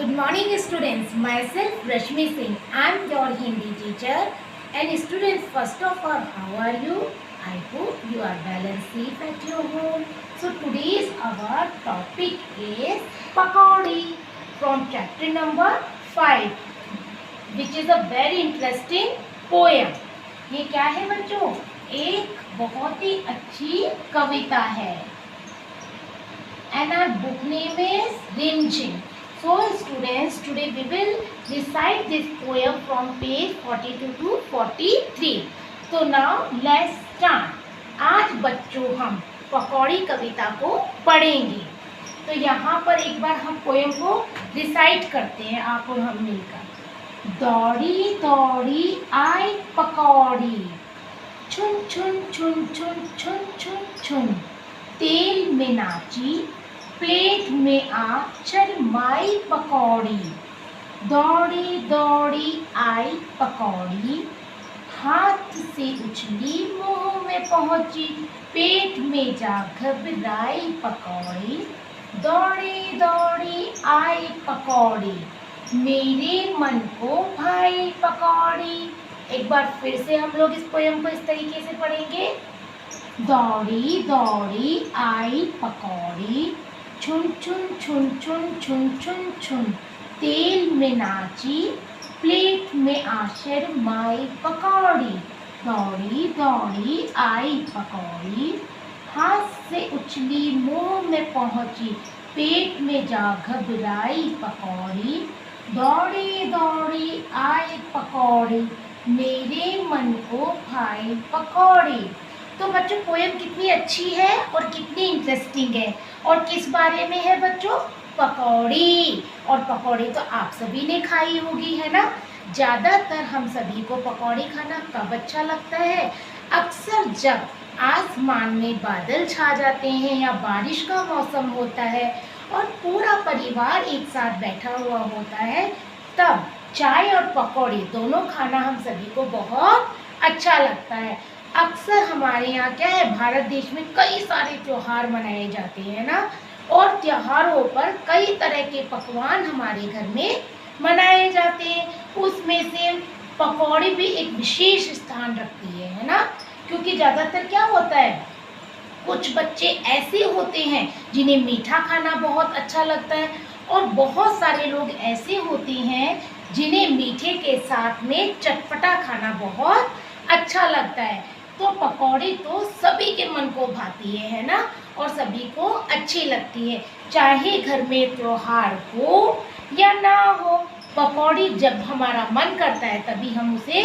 Good morning students. Myself Rashmi Singh. I am your Hindi teacher. And students, first of all, how are you? I hope you are well and safe at your home. So today's our topic is Pakodi from chapter number 5, which is a very interesting poem. ये क्या है बच्चों? एक बहुत ही अच्छी कविता है. And our book name is Rimjim. So students, today we will recite this poem from page 42 to 43. So now let's start. आज बच्चों हम पकौड़ी कविता को पढ़ेंगे. तो यहाँ पर एक बार हम पोएम को रिसाइट करते हैं आप और हम मिलकर. दौड़ी दौड़ी आई पकौड़ी, छुन छुन छुन छुन छुन छुन छुन, तेल में नाची प्लेट में आ शरमाई पकौड़ी. दौड़ी दौड़ी आई पकौड़ी, हाथ से उछली मुंह में पहुंची, पेट में जा घबराई पकौड़ी. दौड़ी दौड़ी आई पकौड़ी, मेरे मन को भाई पकौड़ी. एक बार फिर से हम लोग इस पोएम को इस तरीके से पढ़ेंगे. दौड़ी दौड़ी आई पकौड़ी, छुन छुन छुन छुन छुन छुन छुन, तेल में नाची प्लेट में आ शरमाई पकौड़ी. दौड़ी दौड़ी आई पकौड़ी, हाथ से उछली मुंह में पहुंची, पेट में जा घबराई पकौड़ी. दौड़ी दौड़ी आई पकौड़ी, मेरे मन को भाई पकौड़ी. तो बच्चों पोएम कितनी अच्छी है और कितनी इंटरेस्टिंग है और किस बारे में है बच्चों? पकौड़ी. और पकौड़ी तो आप सभी ने खाई होगी, है ना. ज़्यादातर हम सभी को पकौड़ी खाना कब अच्छा लगता है? अक्सर जब आसमान में बादल छा जाते हैं या बारिश का मौसम होता है और पूरा परिवार एक साथ बैठा हुआ होता है, तब चाय और पकौड़ी दोनों खाना हम सभी को बहुत अच्छा लगता है. अक्सर हमारे यहाँ क्या है, भारत देश में कई सारे त्योहार मनाए जाते हैं ना, और त्योहारों पर कई तरह के पकवान हमारे घर में मनाए जाते हैं. उसमें से पकौड़ी भी एक विशेष स्थान रखती है ना. क्योंकि ज़्यादातर क्या होता है, कुछ बच्चे ऐसे होते हैं जिन्हें मीठा खाना बहुत अच्छा लगता है और बहुत सारे लोग ऐसे होते हैं जिन्हें मीठे के साथ में चटपटा खाना बहुत अच्छा लगता है. तो पकौड़ी तो सभी के मन को भाती है ना, और सभी को अच्छी लगती है, चाहे घर में त्योहार हो या ना हो. पकौड़ी जब हमारा मन करता है तभी हम उसे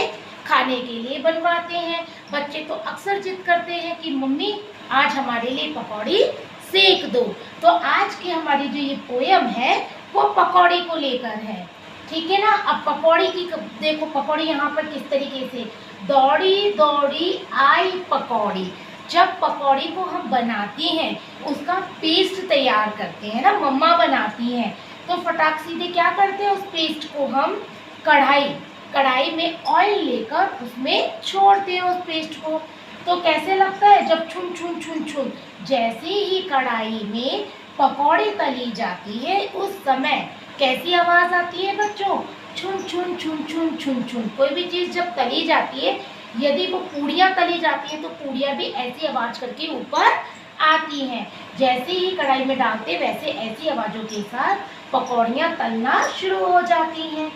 खाने के लिए बनवाते हैं. बच्चे तो अक्सर जिद करते हैं कि मम्मी आज हमारे लिए पकौड़ी सेक दो. तो आज की हमारी जो ये पोएम है वो पकौड़ी को लेकर है, ठीक है ना. अब पकौड़ी की देखो, पकौड़ी यहाँ पर किस तरीके से, दौड़ी दौड़ी आई पकौड़ी. जब पकौड़ी को हम बनाती हैं उसका पेस्ट तैयार करते हैं ना, मम्मा बनाती हैं, तो फटाक सीधे क्या करते हैं, उस पेस्ट को हम कढ़ाई में ऑयल लेकर उसमें छोड़ते हैं उस पेस्ट को. तो कैसे लगता है जब छुन छुन छुन छुन, जैसे ही कढ़ाई में पकौड़ी तली जाती है उस समय कैसी आवाज़ आती है बच्चों? छुन छुन छुन छुन छुन छुन. कोई भी चीज़ जब तली जाती है, यदि वो पूड़ियाँ तली जाती हैं तो पूड़ियाँ भी ऐसी आवाज़ करके ऊपर आती हैं. जैसे ही कढ़ाई में डालते वैसे ऐसी आवाज़ों के साथ पकौड़ियाँ तलना शुरू हो जाती हैं.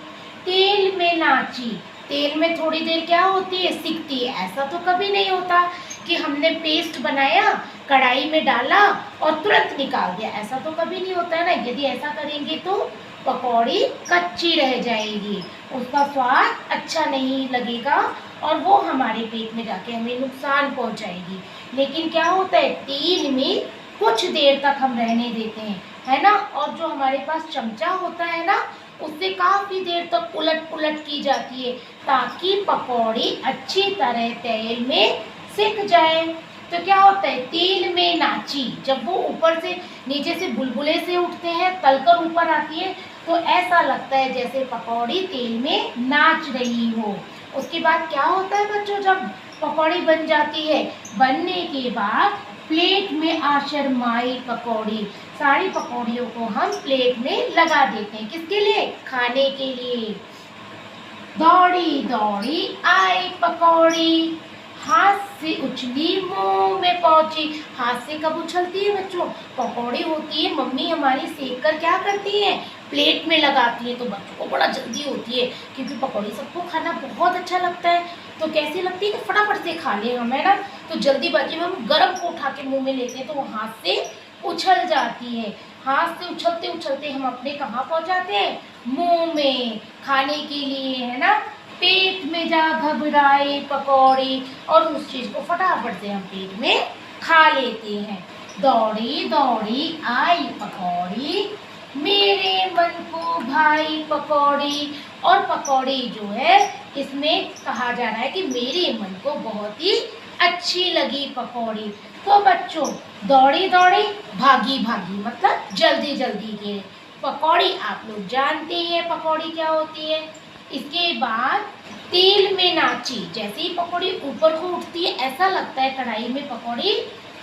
तेल में नाची, तेल में थोड़ी देर क्या होती है, सिकती है. ऐसा तो कभी नहीं होता कि हमने पेस्ट बनाया, कढ़ाई में डाला और तुरंत निकाल दिया. ऐसा तो कभी नहीं होता है ना. यदि ऐसा करेंगे तो पकौड़ी कच्ची रह जाएगी, उसका स्वाद अच्छा नहीं लगेगा और वो हमारे पेट में जाके हमें नुकसान पहुंचाएगी. लेकिन क्या होता है, तेल में कुछ देर तक हम रहने देते हैं, है ना. और जो हमारे पास चमचा होता है ना, उससे काफ़ी देर तक उलट पुलट की जाती है ताकि पकौड़ी अच्छी तरह तेल में सिक जाए. तो क्या होता है, तेल में नाची, जब वो ऊपर से नीचे से बुलबुले से उठते हैं, तलकर ऊपर आती है, तो ऐसा लगता है जैसे पकौड़ी तेल में नाच रही हो. उसके बाद क्या होता है बच्चों, जब पकौड़ी बन जाती है, बनने के बाद प्लेट में आ शर्माई पकौड़ी। सारी पकौड़ियों को हम प्लेट में लगा देते हैं, किसके लिए? खाने के लिए। दौड़ी दौड़ी आई पकौड़ी, हाथ से उछली मुंह में पहुंची। हाथ से कब उछलती है बच्चों? पकौड़ी होती है, मम्मी हमारी सेक कर क्या करती है? प्लेट में लगाती है। तो बच्चों को बड़ा जल्दी होती है, क्योंकि पकौड़ी सबको खाना बहुत अच्छा लगता है। तो कैसी लगती है कि फटाफट से खा लें हम, है ना। तो जल्दीबाजी में हम गरम को उठा के मुँह में लेते हैं, तो वो हाथ से उछल जाती है। हाथ से उछलते उछलते हम अपने कहाँ पहुँचाते हैं? मुँह में, खाने के लिए, है ना। पेट में जा घबराए पकौड़ी, और उस चीज़ को फटाफट से हम पेट में खा लेते हैं। दौड़ी दौड़ी आई पकौड़ी, मेरे मन को भाई पकौड़ी। और पकौड़ी जो है, इसमें कहा जा रहा है कि मेरे मन को बहुत ही अच्छी लगी पकौड़ी। तो बच्चों, दौड़ी दौड़ी भागी भागी मतलब जल्दी जल्दी के। पकौड़ी आप लोग जानते हैं पकौड़ी क्या होती है। इसके बाद तेल में नाची, जैसे ही पकौड़ी ऊपर को उठती है ऐसा लगता है कढ़ाई में पकौड़ी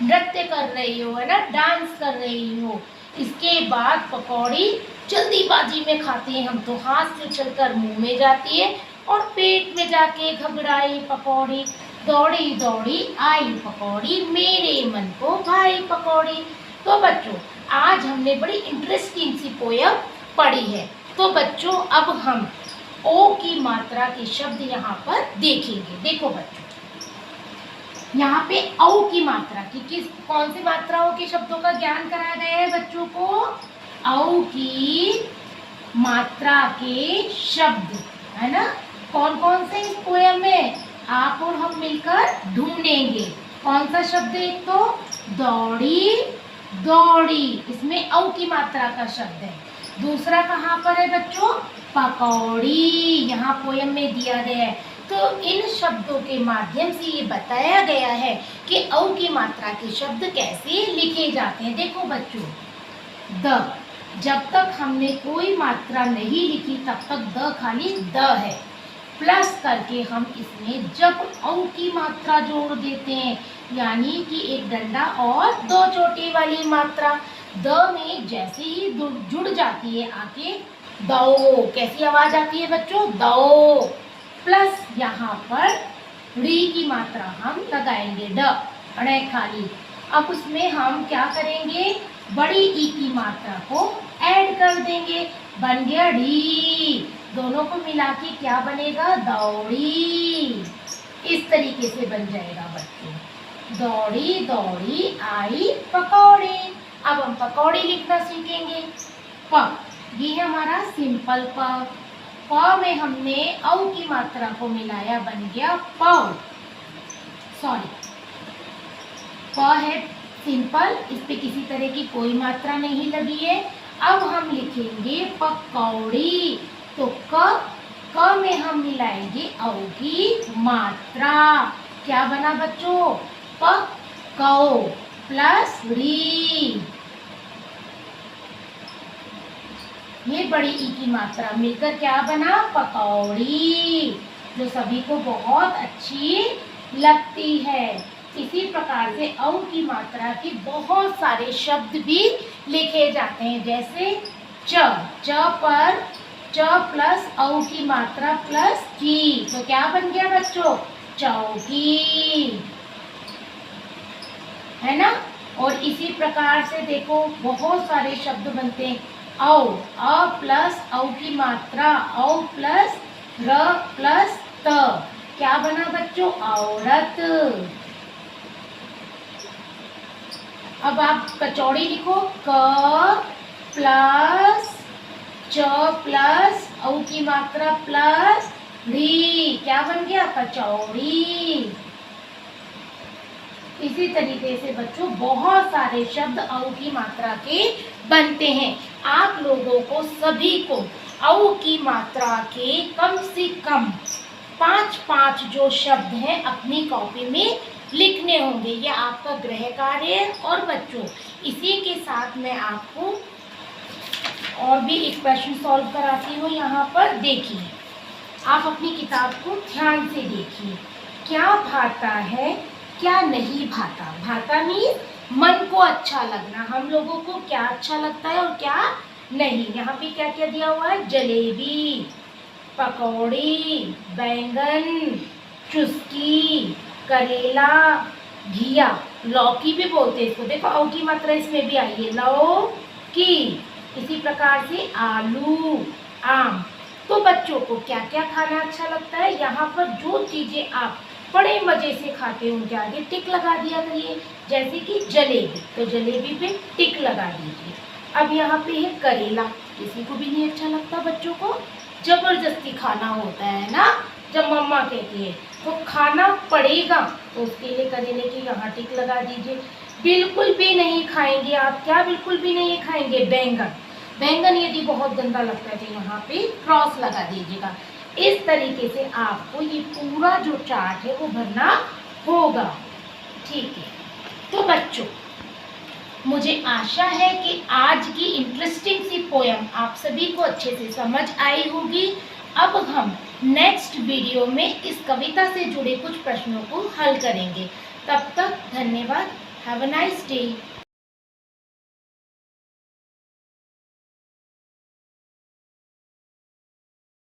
नृत्य कर रही हो, है ना, डांस कर रही हो। इसके बाद पकौड़ी जल्दीबाजी में खाते हैं हम, तो हाथ से उछलकर मुंह में जाती है और पेट में जाके घबराई पकौड़ी। दौड़ी दौड़ी आई पकौड़ी, मेरे मन को भाई पकौड़ी। तो बच्चों, आज हमने बड़ी इंटरेस्टिंग सी पोयम पढ़ी है। तो बच्चों, अब हम ओ की मात्रा के शब्द यहाँ पर देखेंगे। देखो बच्चों, यहाँ पे औ की मात्रा की कौन सी मात्राओं के शब्दों का ज्ञान कराया गया है बच्चों को? औ की मात्रा के शब्द, है ना। कौन कौन से इस पोयम में आप और हम मिलकर ढूंढेंगे। कौन सा शब्द? एक तो दौड़ी दौड़ी, इसमें औ की मात्रा का शब्द है। दूसरा कहाँ पर है बच्चों? पकौड़ी, यहाँ पोयम में दिया गया है। तो इन शब्दों के माध्यम से ये बताया गया है कि औ की मात्रा के शब्द कैसे लिखे जाते हैं। देखो बच्चों, द, जब तक हमने कोई मात्रा नहीं लिखी तब तक द खाली द है। प्लस करके हम इसमें जब औ की मात्रा जोड़ देते हैं, यानी कि एक डंडा और दो चोटी वाली मात्रा, द में जैसे ही जुड़ जाती है आके दो, कैसी आवाज आती है बच्चों? दो। प्लस यहाँ पर री की मात्रा हम लगाएंगे, ड, अड़े खाली। अब उसमें हम क्या करेंगे? बड़ी ई की मात्रा को ऐड कर देंगे, बन गया ढी। दोनों को मिला के क्या बनेगा? दौड़ी। इस तरीके से बन जाएगा बच्चों, दौड़ी दौड़ी आई पकौड़ी। अब हम पकौड़ी लिखना सीखेंगे। प, ये है हमारा सिंपल प। प में हमने औ की मात्रा को मिलाया, बन गया पौ। सॉरी, प है सिंपल, इस पे किसी तरह की कोई मात्रा नहीं लगी है। अब हम लिखेंगे पकौड़ी, तो क में हम मिलाएंगे औ की मात्रा। क्या बना बच्चों? पकौ प्लस री, ये बड़ी ई की मात्रा मिलकर क्या बना? पकौड़ी, जो सभी को बहुत अच्छी लगती है। इसी प्रकार से औ की मात्रा के बहुत सारे शब्द भी लिखे जाते हैं, जैसे च, च पर च प्लस औ की मात्रा प्लस की, तो क्या बन गया बच्चों? चौकी, है ना। और इसी प्रकार से देखो बहुत सारे शब्द बनते हैं। औ, अ प्लस औ की मात्रा, औ प्लस र प्लस त, क्या बना बच्चों? औरत। अब आप कचौड़ी लिखो, क प्लस च प्लस औ की मात्रा प्लस री, क्या बन गया? कचौड़ी। इसी तरीके से बच्चों बहुत सारे शब्द औ की मात्रा के बनते हैं। आप लोगों को सभी को औ की मात्रा के कम से कम 5-5 जो शब्द हैं अपनी कॉपी में लिखने होंगे। यह आपका गृह कार्य है। और बच्चों, इसी के साथ मैं आपको और भी एक प्रश्न सॉल्व कराती हूँ। यहाँ पर देखिए, आप अपनी किताब को ध्यान से देखिए। क्या भाता है क्या नहीं भाता। भाता मीन्स मन को अच्छा लगना, हम लोगों को क्या अच्छा लगता है और क्या नहीं। यहाँ पे क्या क्या दिया हुआ है, जलेबी, पकौड़ी, बैंगन, चुस्की, करेला, घिया, लौकी भी बोलते हैं इसको, देखो औ की मात्रा इसमें भी आई है, लौकी। इसी प्रकार से आलू, आम। तो बच्चों को क्या क्या खाना अच्छा लगता है, यहाँ पर जो चीजें आप बड़े मजे से खाते हो उनके आगे टिक लगा दिया करिए। जैसे कि जलेबी, तो जलेबी पे टिक लगा दीजिए। अब यहाँ पे है करेला, किसी को भी नहीं अच्छा लगता बच्चों को, जबरदस्ती खाना होता है ना, जब मम्मा कहती है तो खाना पड़ेगा, तो उसके लिए करेले की यहाँ टिक लगा दीजिए। बिल्कुल भी नहीं खाएंगे आप, क्या बिल्कुल भी नहीं खाएंगे, बैंगन। बैंगन यदि बहुत गंदा लगता है तो यहाँ पे क्रॉस लगा दीजिएगा। इस तरीके से आपको ये पूरा जो चार्ट है वो भरना होगा, ठीक है। तो बच्चों, मुझे आशा है कि आज की इंटरेस्टिंग सी पोयम आप सभी को अच्छे से समझ आई होगी। अब हम नेक्स्ट वीडियो में इस कविता से जुड़े कुछ प्रश्नों को हल करेंगे। तब तक धन्यवाद। Have a nice day.